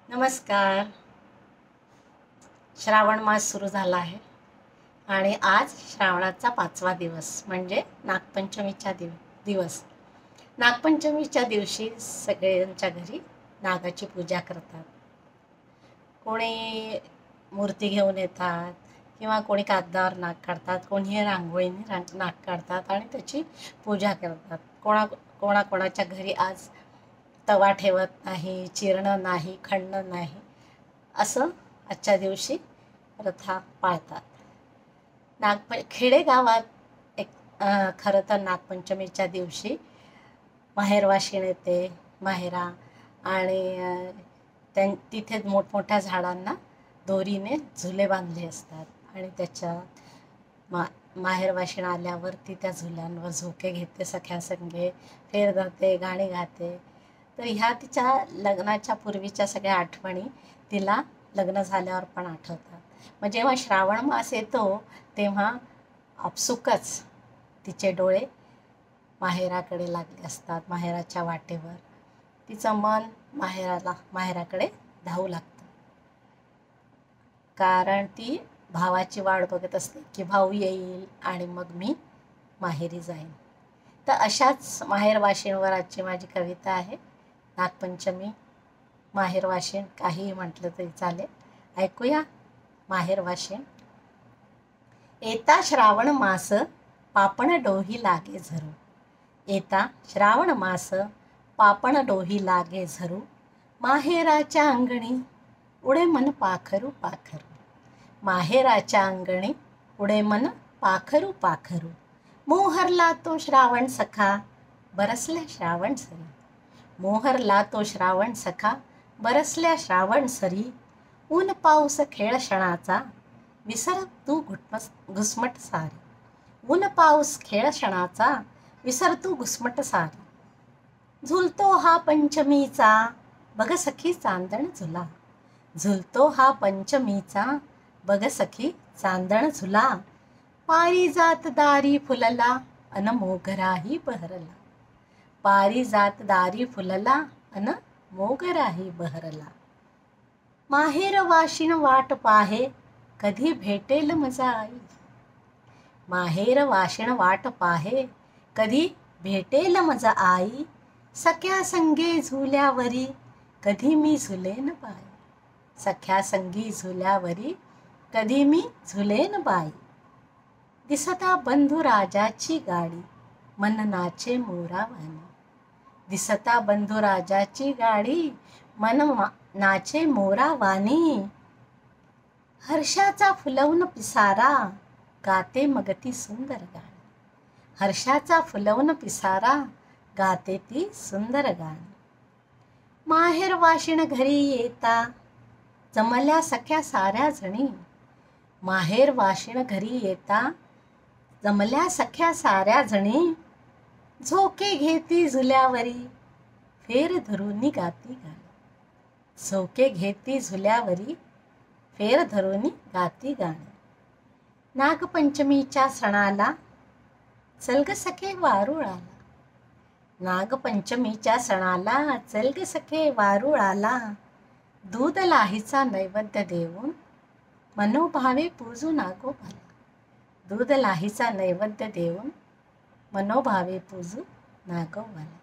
नमस्कार. श्रावण मास सुरू झाला आहे आणि आज श्रावणाचा 5वा दिवस म्हणजे नागपंचमीचा दिवस. नागपंचमीच्या दिवशी सगळ्यांच्या घरी नागाची पूजा करतात. कोणी मूर्ती घेऊन येतात किंवा कोणी कागदावर नाग काढतात, कोणी रांगोळीने नाग काढतात आणि त्याची पूजा करतात. कोणाकोणाच्या घरी आज तवा ठेवत नाही, चिरणं नाही, खणणं नाही, असं आजच्या दिवशी प्रथा पाळतात. खेडेगावात एक खरं तर नागपंचमीच्या दिवशी माहेरवाशीण येते. माहेरा आणि तिथे मोठमोठ्या झाडांना दोरीने झुले बांधले असतात आणि माहेरवाशीण आल्यावर ती त्या झुल्यांवर झोके घेते, सख्या संगे फेर धरते, गाणी गाते. तर ह्या तिच्या लग्नाच्या पूर्वीच्या सगळ्या आठवणी तिला लग्न झाल्यावर पण आठवतात. मग जेव्हा श्रावण मास येतो तेव्हा आपसुकच तिचे डोळे माहेराकडे लागले असतात. माहेराच्या वाटेवर तिचं मन माहेराकडे धावू लागतं, कारण ती भावाची वाट बघत असते की भाऊ येईल आणि मग मी माहेरी जाईन. तर अशाच माहेरवाशीणवर आजची माझी कविता आहे. नागपंचमी, माहेरवाशीण काहीही म्हटलं तरी चालेल. ऐकूया माहेरवाशीण. येता श्रावण मास पापण डोही लागे झरू. येता श्रावण मास पापण डोही लागे झरू. माहेराच्या अंगणी उडे मन पाखरू पाखरू. माहेराच्या अंगणी उडे मन पाखरू पाखरू. मोहरला तो श्रावण सखा बरसल्या श्रावण सरी. मोहरला तो श्रावण सखा बरसल्या श्रावण सरी. ऊन पाऊस खेळ क्षणाचा विसर तू घुसमट सारी. ऊन पाऊस खेळ क्षणाचा विसर तू घुसमट सारी. झुलतो हा पंचमीचा बघ सखी चांदण झुला. झुलतो हा पंचमीचा बघ सखी चांदण झुला. पारिजात दारी फुलला अन मोगराही बहरला. पारिजात दारी फुलला अन मोगराही बहरला. माहेर वाशिण वाट पाहे कधी भेटेल मजा आई. माहेर वाशिण वाट पाहे कधी भेटेल मजा आई. सख्या संगे झुल्यावरी कधी मी झुलेन बाई. सख्या संगी झुल्यावरी कधी मी झुलेन बाई. दिसता बंधू राजाची गाडी मन नाचे मोरावानी. दिसता बंधू राजाची गाडी मन नाचे मोरावानी. हर्षाचा फुलवून पिसारा गाते मग ती सुंदर गाणी. हर्षाचा फुलवून पिसारा गाते ती सुंदर गाणी. माहेर वाशिण घरी येता जमल्या सख्या साऱ्या जणी. माहेर वाशिण घरी येता जमल्या सख्या साऱ्या जणी. झोके घेती झुल्यावरी फेर धरूनी गाती गाणी. झोके घेती झुल्यावरी फेर धरूनी गाती गाणी. नागपंचमीच्या सणाला चल ग सखे वारुळाला. नागपंचमीच्या सणाला चल ग सखे वारुळाला. दूध लाहीचा नैवेद्य देऊन मनोभावे पूजू नागोबाला. दूध लाहीचा नैवेद्य देऊन मनोभावे पूजू नागोबाला.